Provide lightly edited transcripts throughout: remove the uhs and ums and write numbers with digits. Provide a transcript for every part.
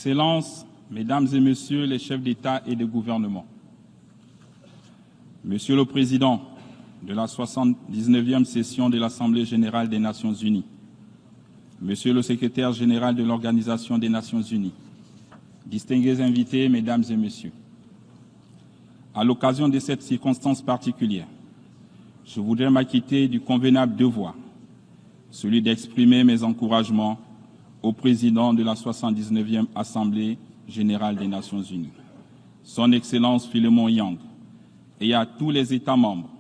Excellences, Mesdames et Messieurs les chefs d'État et de gouvernement, Monsieur le Président de la 79e session de l'Assemblée générale des Nations unies, Monsieur le Secrétaire général de l'Organisation des Nations unies, distingués invités, Mesdames et Messieurs, à l'occasion de cette circonstance particulière, je voudrais m'acquitter du convenable devoir, celui d'exprimer mes encouragements au président de la 79e Assemblée générale des Nations unies, Son Excellence Philemon Yang, et à tous les États membres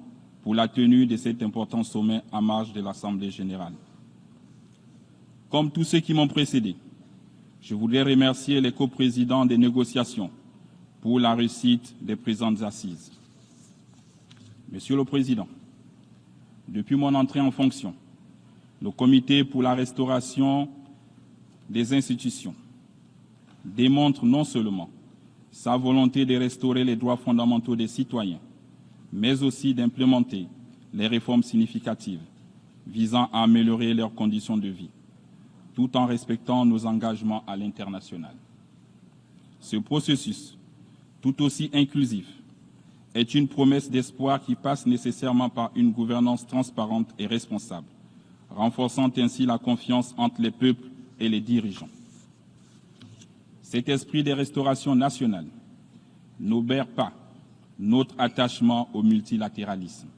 pour la tenue de cet important sommet en marge de l'Assemblée générale. Comme tous ceux qui m'ont précédé, je voudrais remercier les coprésidents des négociations pour la réussite des présentes assises. Monsieur le Président, depuis mon entrée en fonction, le Comité pour la restauration des institutions démontre non seulement sa volonté de restaurer les droits fondamentaux des citoyens, mais aussi d'implémenter les réformes significatives visant à améliorer leurs conditions de vie, tout en respectant nos engagements à l'international. Ce processus, tout aussi inclusif, est une promesse d'espoir qui passe nécessairement par une gouvernance transparente et responsable, renforçant ainsi la confiance entre les peuples et les dirigeants. Cet esprit de restauration nationale n'obère pas notre attachement au multilatéralisme,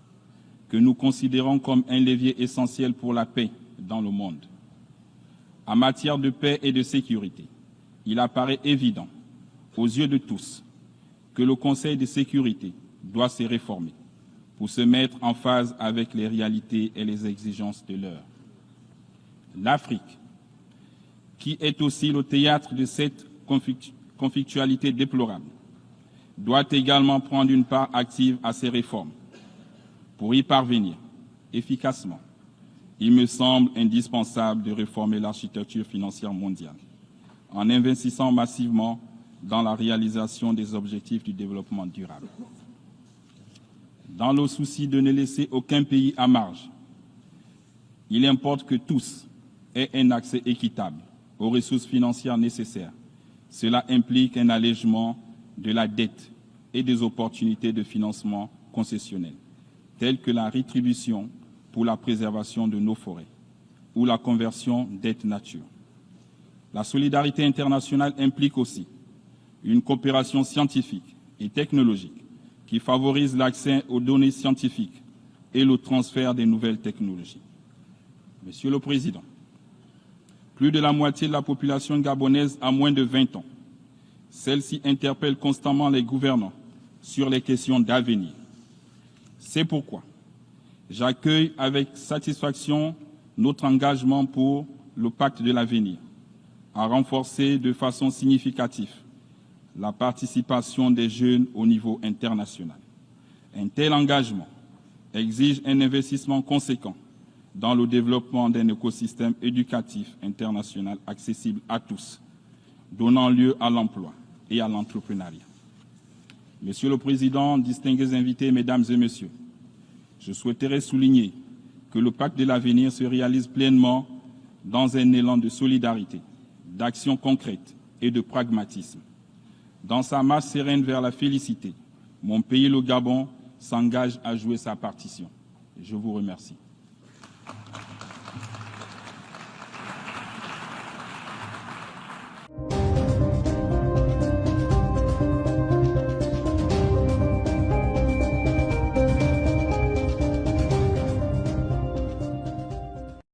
que nous considérons comme un levier essentiel pour la paix dans le monde. En matière de paix et de sécurité, il apparaît évident, aux yeux de tous, que le Conseil de sécurité doit se réformer pour se mettre en phase avec les réalités et les exigences de l'heure. L'Afrique, qui est aussi le théâtre de cette conflictualité déplorable, doit également prendre une part active à ces réformes. Pour y parvenir efficacement, il me semble indispensable de réformer l'architecture financière mondiale en investissant massivement dans la réalisation des objectifs du développement durable. Dans le souci de ne laisser aucun pays à marge, il importe que tous aient un accès équitable aux ressources financières nécessaires. Cela implique un allègement de la dette et des opportunités de financement concessionnel, telles que la rétribution pour la préservation de nos forêts ou la conversion dette nature. La solidarité internationale implique aussi une coopération scientifique et technologique qui favorise l'accès aux données scientifiques et le transfert des nouvelles technologies. Monsieur le Président, plus de la moitié de la population gabonaise a moins de 20 ans. Celle-ci interpelle constamment les gouvernants sur les questions d'avenir. C'est pourquoi j'accueille avec satisfaction notre engagement pour le pacte de l'avenir, à renforcer de façon significative la participation des jeunes au niveau international. Un tel engagement exige un investissement conséquent dans le développement d'un écosystème éducatif international accessible à tous, donnant lieu à l'emploi et à l'entrepreneuriat. Monsieur le Président, distingués invités, Mesdames et Messieurs, je souhaiterais souligner que le pacte de l'avenir se réalise pleinement dans un élan de solidarité, d'action concrète et de pragmatisme. Dans sa marche sereine vers la félicité, mon pays, le Gabon, s'engage à jouer sa partition. Je vous remercie.